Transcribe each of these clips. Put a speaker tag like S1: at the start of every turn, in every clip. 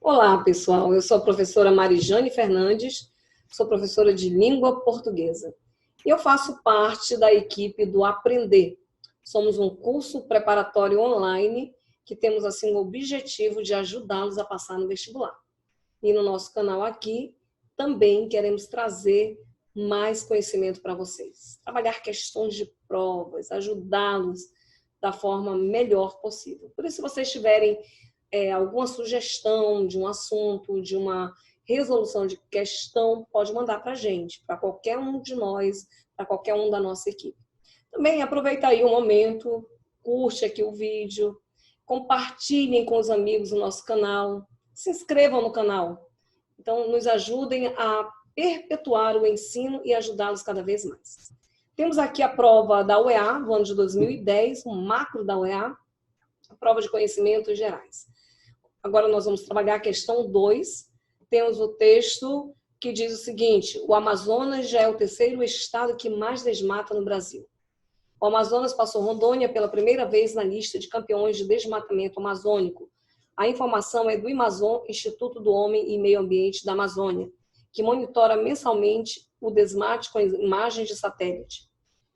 S1: Olá, pessoal. Eu sou a professora Marijane Fernandes, sou professora de língua portuguesa. E eu faço parte da equipe do Aprender. Somos um curso preparatório online que temos assim o objetivo de ajudá-los a passar no vestibular. E no nosso canal aqui também queremos trazer mais conhecimento para vocês. Trabalhar questões de provas, ajudá-los da forma melhor possível. Por isso, se vocês tiverem alguma sugestão de um assunto, de uma resolução de questão, pode mandar para a gente, para qualquer um de nós, para qualquer um da nossa equipe. Também aproveita aí o momento, curte aqui o vídeo, compartilhem com os amigos o nosso canal, se inscrevam no canal. Então, nos ajudem a perpetuar o ensino e ajudá-los cada vez mais. Temos aqui a prova da UEA, do ano de 2010, um macro da UEA, a prova de conhecimentos gerais. Agora nós vamos trabalhar a questão 2. Temos o texto que diz o seguinte: o Amazonas já é o terceiro estado que mais desmata no Brasil. O Amazonas passou Rondônia pela primeira vez na lista de campeões de desmatamento amazônico. A informação é do IMAZON, Instituto do Homem e Meio Ambiente da Amazônia, que monitora mensalmente o desmate com imagens de satélite.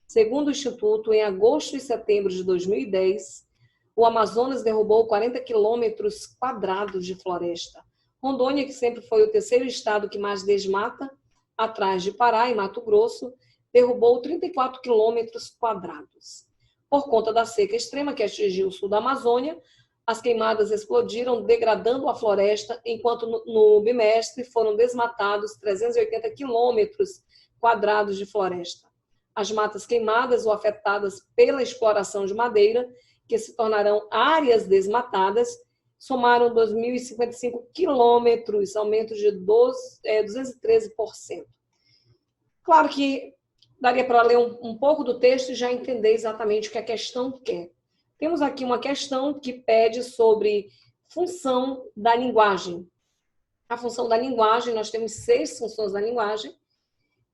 S1: Segundo o Instituto, em agosto e setembro de 2010, o Amazonas derrubou 40 quilômetros quadrados de floresta. Rondônia, que sempre foi o terceiro estado que mais desmata, atrás de Pará e Mato Grosso, derrubou 34 quilômetros quadrados. Por conta da seca extrema que atingiu o sul da Amazônia, as queimadas explodiram, degradando a floresta, enquanto no bimestre foram desmatados 380 quilômetros quadrados de floresta. As matas queimadas ou afetadas pela exploração de madeira, que se tornarão áreas desmatadas, somaram 2.055 quilômetros, aumento de 213%. Claro que daria para ler um pouco do texto e já entender exatamente o que a questão quer. Temos aqui uma questão que pede sobre função da linguagem. A função da linguagem, nós temos 6 funções da linguagem,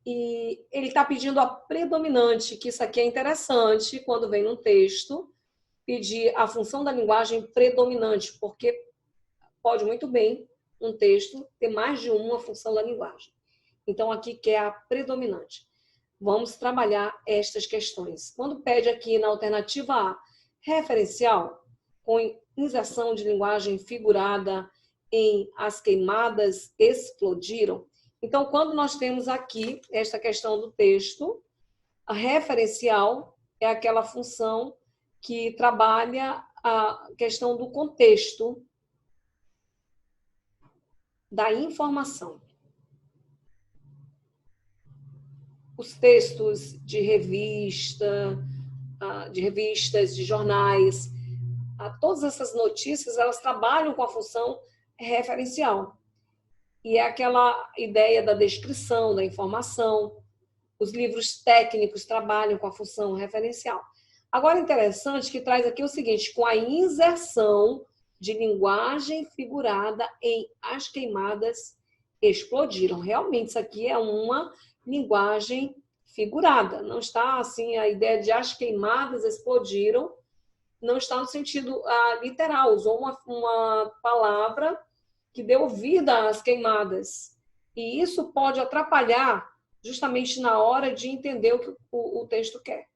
S1: e ele está pedindo a predominante, que isso aqui é interessante quando vem num texto, pedir a função da linguagem predominante, porque pode muito bem um texto ter mais de uma função da linguagem. Então, aqui quer a predominante. Vamos trabalhar estas questões. Quando pede aqui na alternativa A, referencial, com inserção de linguagem figurada em as queimadas explodiram. Então, quando nós temos aqui esta questão do texto, a referencial é aquela função que trabalha a questão do contexto da informação. Os textos de revistas, de jornais, todas essas notícias, elas trabalham com a função referencial. E é aquela ideia da descrição, da informação. Os livros técnicos trabalham com a função referencial. Agora, interessante que traz aqui o seguinte, com a inserção de linguagem figurada em as queimadas explodiram. Realmente, isso aqui é uma linguagem figurada. Não está assim, a ideia de as queimadas explodiram, não está no sentido literal. Usou uma palavra que deu vida às queimadas. E isso pode atrapalhar justamente na hora de entender o que o texto quer.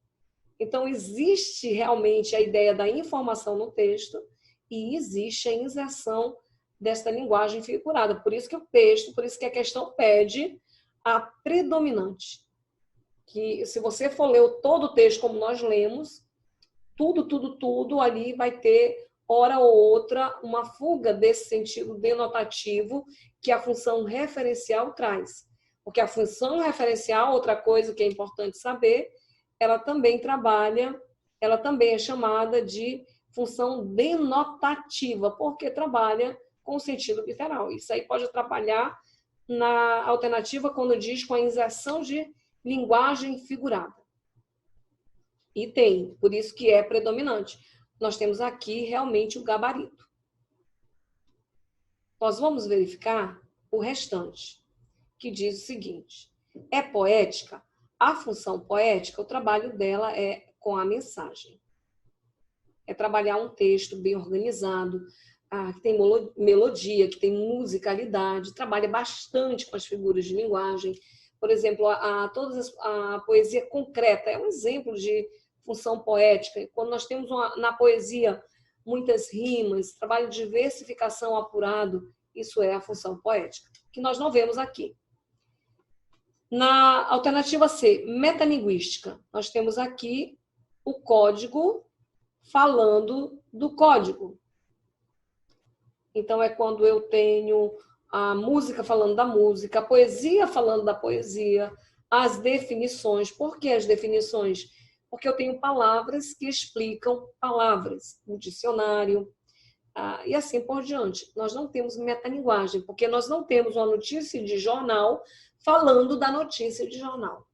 S1: Então, existe realmente a ideia da informação no texto e existe a inserção desta linguagem figurada. Por isso que o texto, por isso que a questão pede a predominante. Que se você for ler todo o texto como nós lemos, tudo ali vai ter, hora ou outra, uma fuga desse sentido denotativo que a função referencial traz. Porque a função referencial, outra coisa que é importante saber, ela também é chamada de função denotativa, porque trabalha com o sentido literal. Isso aí pode atrapalhar na alternativa quando diz com a inserção de linguagem figurada. E tem, por isso que é predominante. Nós temos aqui realmente o gabarito. Nós vamos verificar o restante, que diz o seguinte: é poética? A função poética, o trabalho dela é com a mensagem. É trabalhar um texto bem organizado, que tem melodia, que tem musicalidade, trabalha bastante com as figuras de linguagem. Por exemplo, a poesia concreta é um exemplo de função poética. Quando nós temos na poesia muitas rimas, trabalho de versificação apurado, isso é a função poética, que nós não vemos aqui. Na alternativa C, metalinguística, nós temos aqui o código falando do código. Então, é quando eu tenho a música falando da música, a poesia falando da poesia, as definições. Por que as definições? Porque eu tenho palavras que explicam palavras, um dicionário, e assim por diante. Nós não temos metalinguagem, porque nós não temos uma notícia de jornal falando da notícia de jornal.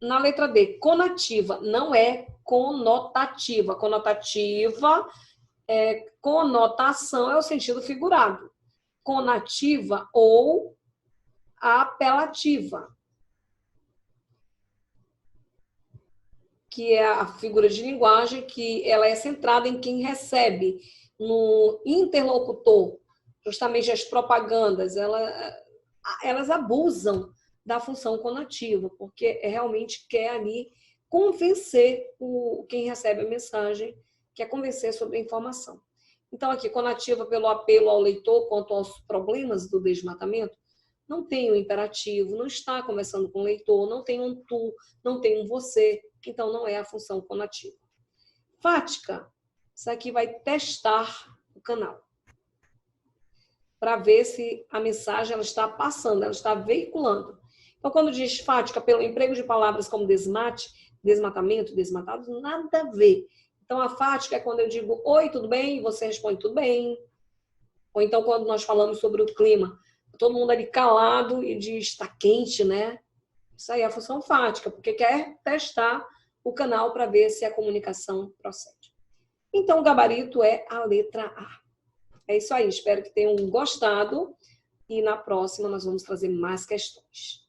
S1: Na letra D, conativa, não é conotativa. Conotativa conotação é o sentido figurado. Conativa ou apelativa, que é a figura de linguagem que ela é centrada em quem recebe, no interlocutor. Justamente as propagandas, elas abusam da função conativa, porque realmente quer ali convencer quem recebe a mensagem, quer convencer sobre a informação. Então, aqui, conativa pelo apelo ao leitor quanto aos problemas do desmatamento, não tem um imperativo, não está conversando com o leitor, não tem um tu, não tem um você, então não é a função conativa. Fática, isso aqui vai testar o canal, para ver se a mensagem ela está passando, ela está veiculando. Então, quando diz fática pelo emprego de palavras como desmate, desmatamento, desmatado, nada a ver. Então, a fática é quando eu digo, oi, tudo bem? E você responde, tudo bem. Ou então, quando nós falamos sobre o clima, todo mundo ali calado e diz, está quente, né? Isso aí é a função fática, porque quer testar o canal para ver se a comunicação procede. Então, o gabarito é a letra A. É isso aí, espero que tenham gostado e na próxima nós vamos trazer mais questões.